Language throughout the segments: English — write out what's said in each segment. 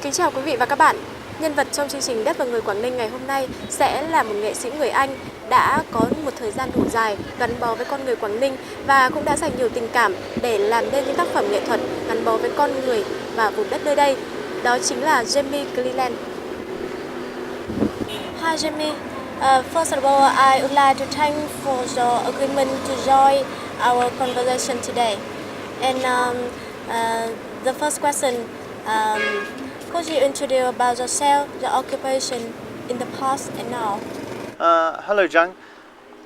Kính chào quý vị và các bạn. Nhân vật trong chương trình Đất và Người Quảng Ninh ngày hôm nay sẽ là một nghệ sĩ người Anh đã có một thời gian đủ dài gắn bó với con người Quảng Ninh và cũng đã dành nhiều tình cảm để làm nên những tác phẩm nghệ thuật gắn bó với con người và vùng đất nơi đây. Đó chính là James. Hi Jimmy. First of all, I would like to thank for your agreement to join our conversation today. And the first question, could you introduce about yourself, your occupation in the past and now? Hello, Jang.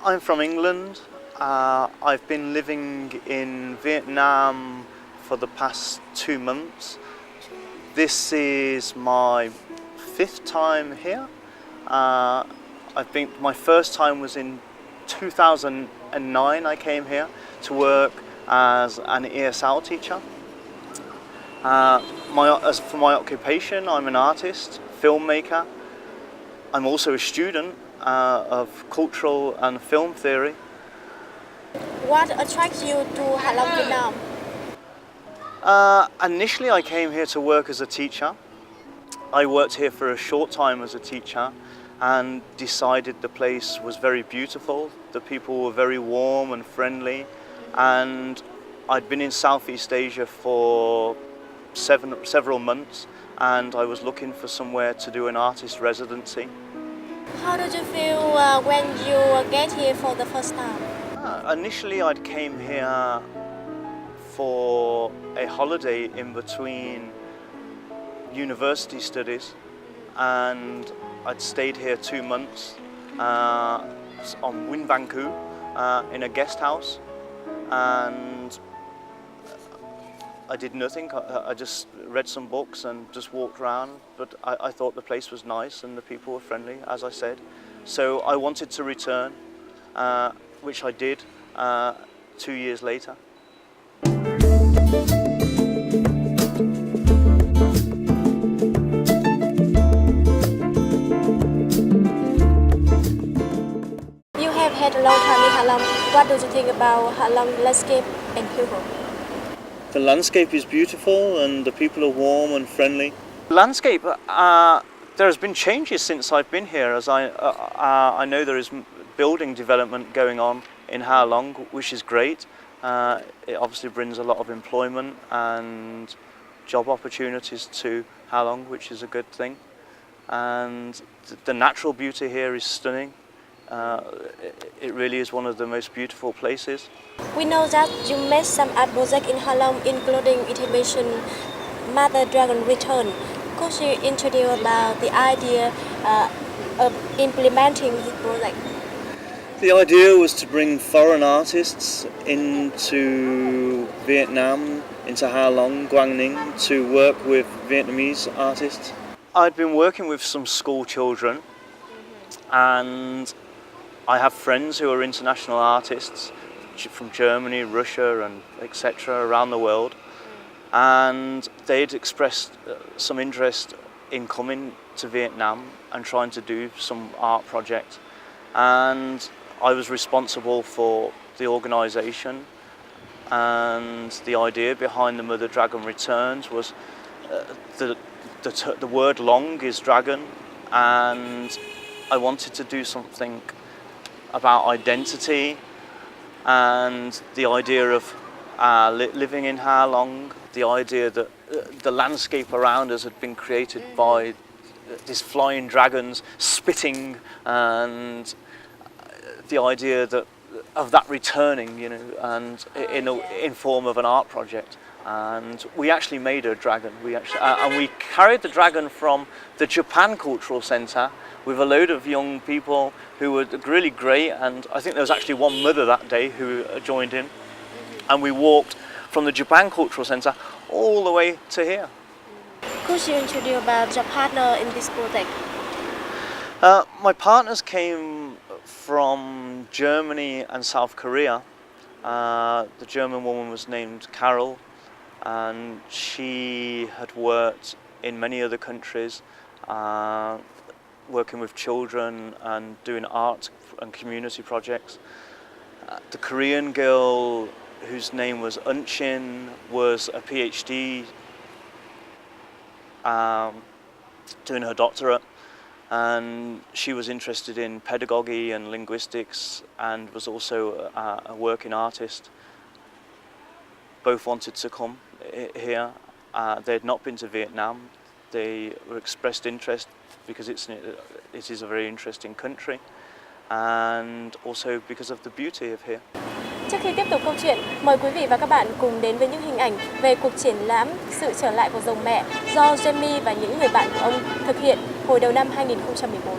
I'm from England. I've been living in Vietnam for the past 2 months. This is my 5th time here. My first time was in 2009. I came here to work as an ESL teacher. For my occupation, I'm an artist, filmmaker. I'm also a student of cultural and film theory. What attracts you to Hạ Long, Vietnam? Initially, I came here to work as a teacher. I worked here for a short time as a teacher and decided the place was very beautiful. The people were very warm and friendly, and I'd been in Southeast Asia for several months, and I was looking for somewhere to do an artist residency. How did you feel when you get here for the first time? Initially, I'd came here for a holiday in between university studies, and I'd stayed here 2 months on Dvnqn in a guest house, and I did nothing. I just read some books and just walked around, but I thought the place was nice and the people were friendly, as I said. So I wanted to return, which I did 2 years later. You have had a long time in Hạ Long. What do you think about Hạ Long landscape and people? The landscape is beautiful and the people are warm and friendly. The landscape, there has been changes since I've been here, as I know there is building development going on in Hạ Long, which is great. It obviously brings a lot of employment and job opportunities to Hạ Long, which is a good thing. And the natural beauty here is stunning. It really is one of the most beautiful places. We know that you made some art projects in Hạ Long, including exhibition Mother Dragon Return. Could you introduce about the idea of implementing this project? The idea was to bring foreign artists into Vietnam, into Hạ Long, Quang Ninh, to work with Vietnamese artists. I'd been working with some school children, and I have friends who are international artists from Germany, Russia, and etc. around the world, and they'd expressed some interest in coming to Vietnam and trying to do some art project, and I was responsible for the organisation, and the idea behind the Mother Dragon Returns was the word long is dragon, and I wanted to do something about identity and the idea of living in Hạ Long, the idea that the landscape around us had been created by these flying dragons spitting, and the idea of that returning, you know, and in form of an art project. And we actually made a dragon. And we carried the dragon from the Japan Cultural Centre with a load of young people who were really great, and I think there was actually one mother that day who joined in, and we walked from the Japan Cultural Centre all the way to here. Could you introduce about your partner in this project? My partners came from Germany and South Korea. The German woman was named Carol, and she had worked in many other countries, working with children and doing art and community projects. The Korean girl, whose name was Dvnqn, was a PhD doing her doctorate, and she was interested in pedagogy and linguistics and was also a working artist. Both wanted to come here. They had not been to Vietnam. They were expressed interest because it is a very interesting country, and also because of the beauty of here. Trước khi tiếp tục câu chuyện, mời quý vị và các bạn cùng đến với những hình ảnh về cuộc triển lãm Sự trở lại của rồng mẹ do Jamie và những người bạn của ông thực hiện hồi đầu năm 2014.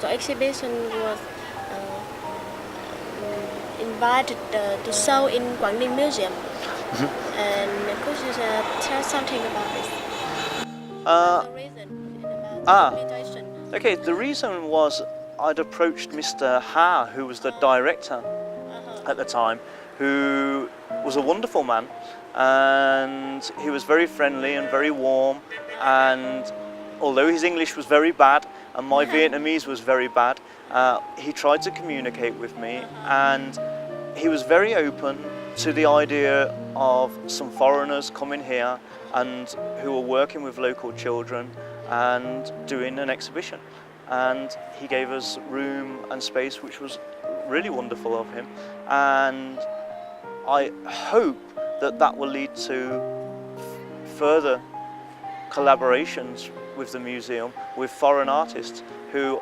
The exhibition was invited to show in Quảng Ninh Museum. And could you tell something about this? The reason about the invitation. Okay, the reason was I'd approached Mr. Ha, who was the director at the time, who was a wonderful man, and he was very friendly and very warm, and although his English was very bad and my Vietnamese was very bad, he tried to communicate with me, and he was very open to the idea of some foreigners coming here and who were working with local children and doing an exhibition. And he gave us room and space, which was really wonderful of him, and I hope that that will lead to further collaborations with the museum, with foreign artists who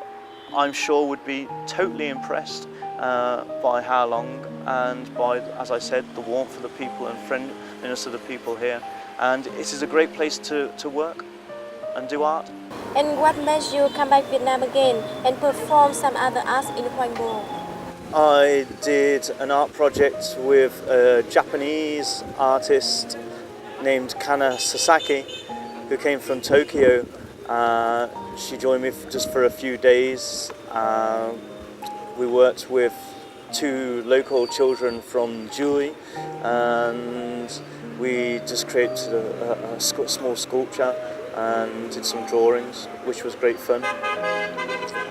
I'm sure would be totally impressed by Ha Long and by, as I said, the warmth of the people and friendliness of the people here. And it is a great place to work and do art. And what made you come back Vietnam again and perform some other arts in Hoang Bo? I did an art project with a Japanese artist named Kana Sasaki, who came from Tokyo. She joined me just for a few days. We worked with 2 local children from Jui, and we just created a small sculpture and did some drawings, which was great fun.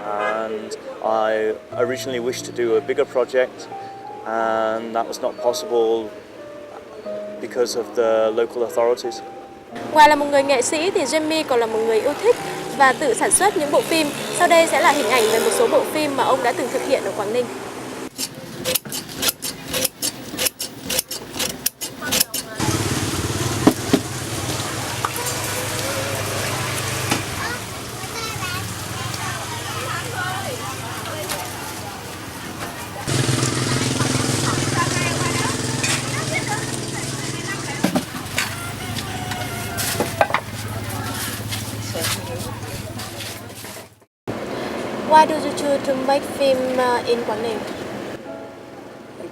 And I originally wished to do a bigger project, and that was not possible because of the local authorities. Ngoài là một người nghệ sĩ thì Jamie còn là một người yêu thích và tự sản xuất những bộ phim. Sau đây sẽ là hình ảnh về một số bộ phim mà ông đã từng thực hiện ở Quảng Ninh. Why do you choose to make film in Quảng Ninh?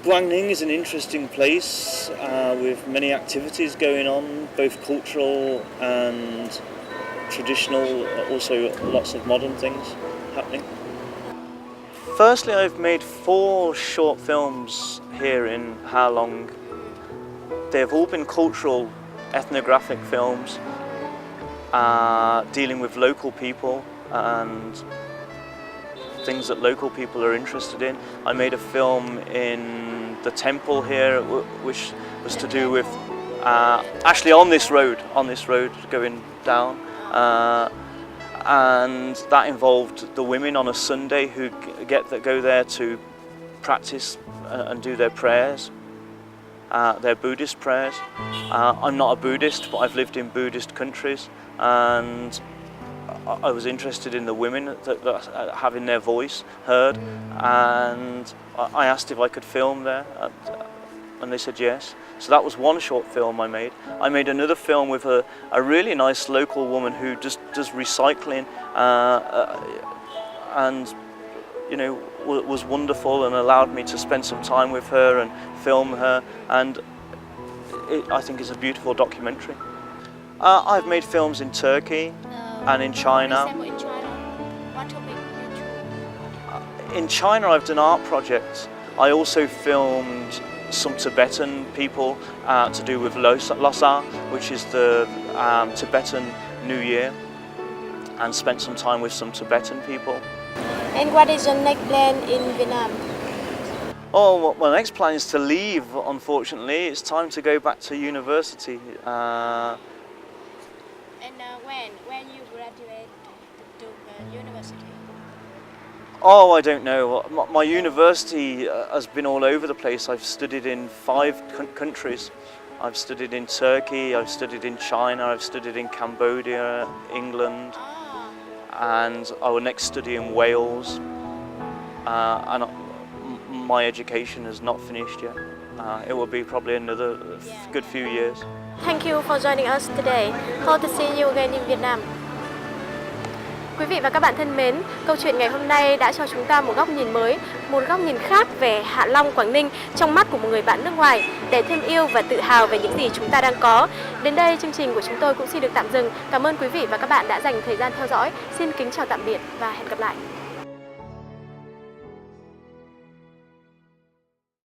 Quảng Ninh is an interesting place with many activities going on, both cultural and traditional, also lots of modern things happening. Firstly, I've made 4 short films here in Ha Long. They've all been cultural, ethnographic films dealing with local people and things that local people are interested in. I made a film in the temple here, which was to do with actually on this road going down, and that involved the women on a Sunday who go there to practice and do their prayers, their Buddhist prayers. I'm not a Buddhist, but I've lived in Buddhist countries, and I was interested in the women that having their voice heard, and I asked if I could film there, and they said yes. So that was one short film I made. I made another film with a really nice local woman who just does recycling, and you know, was wonderful and allowed me to spend some time with her and film her. And I think it's a beautiful documentary. I've made films in Turkey and in China. For example, in China, what topic you choose? In China, I've done art projects. I also filmed some Tibetan people to do with Losar, which is the Tibetan New Year, and spent some time with some Tibetan people. And what is your next plan in Vietnam? Oh, well, my next plan is to leave, unfortunately. It's time to go back to university. And when you graduate to university? Oh, I don't know. My university has been all over the place. I've studied in 5 countries. I've studied in Turkey, I've studied in China, I've studied in Cambodia, England, and I will next study in Wales. And my education is not finished yet. It will be probably another good few years. Thank you for joining us today. Hope to see you again in Vietnam. Quý vị và các bạn thân mến, câu chuyện ngày hôm nay đã cho chúng ta một góc nhìn mới, một góc nhìn khác về Hạ Long, Quảng Ninh trong mắt của một người bạn nước ngoài để thêm yêu và tự hào về những gì chúng ta đang có. Đến đây chương trình của chúng tôi cũng xin được tạm dừng. Cảm ơn quý vị và các bạn đã dành thời gian theo dõi. Xin kính chào tạm biệt và hẹn gặp lại.